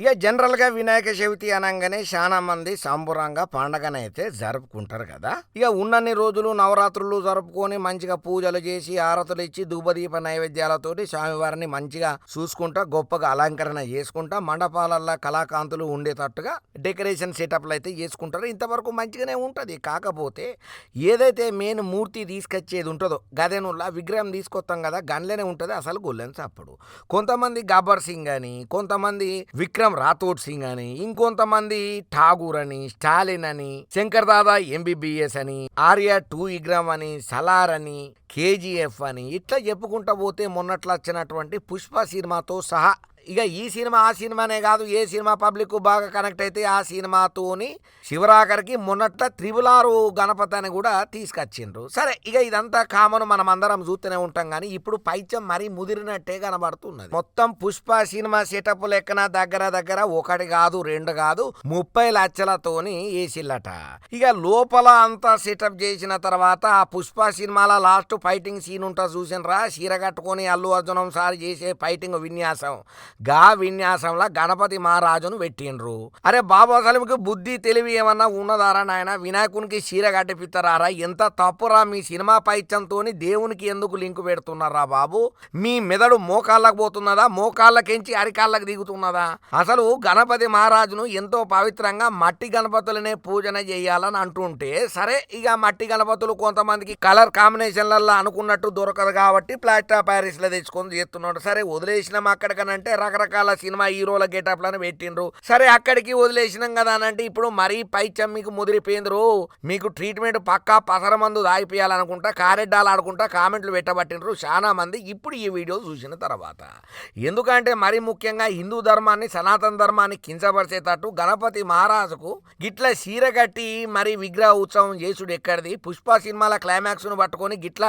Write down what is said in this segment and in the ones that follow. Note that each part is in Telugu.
ఇక జనరల్‌గా వినాయక చవితి అనంగానే చాలా మంది సంబురంగా పండగనైతే జరుపుకుంటారు కదా! ఇక ఉన్నన్ని రోజులు నవరాత్రులు జరుపుకొని మంచిగా పూజలు చేసి, హారతులిచ్చి, ధూపదీప నైవేద్యాలతోటి స్వామివారిని మంచిగా చూసుకుంటా, గొప్పగా అలంకరణ చేసుకుంటా, మండపాలల్లా కళాకాంతులు ఉండేటట్టుగా డెకరేషన్ సెటప్‌లయితే చేసుకుంటారు. ఇంతవరకు మంచిగానే ఉంటది. కాకపోతే ఏదైతే మెయిన్ మూర్తి తీసుకొచ్చేది ఉంటదో గదేనుల్లా విగ్రహం తీసుకొత్తాం కదా! గన్లనే ఉంటది అసలు గొల్లని చప్పుడు. కొంతమంది గబ్బర్ సింగ్ అని, కొంతమంది విక్రమ్ రాథోడ్ సింగ్ అని, ఇంకొంతమంది ఠాగూర్ అని, స్టాలిన్ అని, శంకర్ దాదా ఎంబీబీఎస్ అని, ఆర్య 2 విగ్రహం అని, సలార్ అని, కేజీఎఫ్ అని ఇట్లా చెప్పుకుంటా పోతే మొన్నట్లో వచ్చినటువంటి పుష్ప సినిమాతో సహా ఇక ఈ సినిమా ఆ సినిమానే కాదు, ఏ సినిమా పబ్లిక్ బాగా కనెక్ట్ అయితే ఆ సినిమాతోని శివరాఖరికి మొన్నట్ల త్రిబులారు గణపతి అని కూడా తీసుకొచ్చిండ్రు. సరే ఇక ఇదంతా కామన్, మనం అందరం చూస్తూనే ఉంటాం. కానీ ఇప్పుడు పైచం మరీ ముదిరినట్టే కనబడుతున్నది. మొత్తం పుష్ప సినిమా సెటప్ లెక్కన దగ్గర దగ్గర ఒకటి కాదు రెండు కాదు 30 లక్షలతోని వేసిల్లట. ఇక లోపల అంతా సెటప్ చేసిన తర్వాత ఆ పుష్ప సినిమాల లాస్ట్ ఫైటింగ్ సీన్ ఉంటా చూసినరా, చీర కట్టుకొని అల్లు అర్జునం సార్ చేసే ఫైటింగ్ విన్యాసం, గా విన్యాసంలో గణపతి మహారాజును పెట్టిండ్రు. అరే బాబు, అసలు మీకు బుద్ధి తెలివి ఏమన్నా ఉన్నదారా నాయన? వినాయకునికి చీర కట్టిపిస్తారా? ఎంత తప్పురా మీ సినిమా పైత్యంతోని దేవునికి ఎందుకు లింకు పెడుతున్నారా బాబు? మీ మెదడు మోకాళ్ళకు పోతున్నదా? మోకాళ్ళకెంచి అరికాళ్ళకు దిగుతున్నదా? అసలు గణపతి మహారాజును ఎంతో పవిత్రంగా మట్టి గణపతులనే పూజన చేయాలని అంటుంటే, సరే ఇక మట్టి గణపతులు కొంతమందికి కలర్ కాంబినేషన్లలో అనుకున్నట్టు దొరకదు కాబట్టి ప్లాస్టర్ ఆఫ్ ప్యారిస్లో తెచ్చుకొని చేస్తున్నాడు. సరే వదిలేసినాం అక్కడికనంటే రకరకాల సినిమా హీరోల గెటప్లను పెట్టిండ్రు. సరే అక్కడికి వదిలేసినాం కదా అని అంటే ఇప్పుడు మరీ పైచం మీకు ముదిరిపోయిండ్రు. మీకు ట్రీట్మెంట్ పక్కా పసర మందు దాయిపోయాలనుకుంటా కారెడ్డాలు ఆడుకుంటా కామెంట్లు పెట్టబట్టిండ్రు చాలా మంది ఇప్పుడు ఈ వీడియో చూసిన తర్వాత. ఎందుకంటే మరి ముఖ్యంగా హిందూ ధర్మాన్ని సనాతన ధర్మాన్ని కించపరిచేటట్టు గణపతి మహారాజుకు గిట్ల చీర కట్టి మరి విగ్రహ ఉత్సవం చేసుడు ఎక్కడిది? పుష్ప సినిమాల క్లైమాక్స్ను పట్టుకొని గిట్ల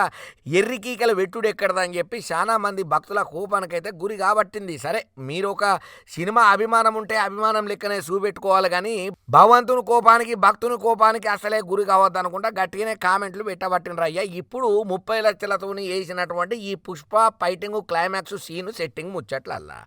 ఎర్రికీకలు వెట్టుడు ఎక్కడదని చెప్పి చాలా మంది భక్తుల కోపానికైతే గురి కాబట్టింది. సరే మీరు ఒక సినిమా అభిమానం ఉంటే అభిమానం లెక్కనే చూపెట్టుకోవాలి కానీ భగవంతుని కోపానికి భక్తుని కోపానికి అసలే గురి కావద్దు అనుకుంటా గట్టిగానే కామెంట్లు పెట్టబట్టినరు. అయ్యా ఇప్పుడు 30 లక్షలతో వేసినటువంటి ఈ Pushpa fighting climax scene setting ముచ్చట్లల్లా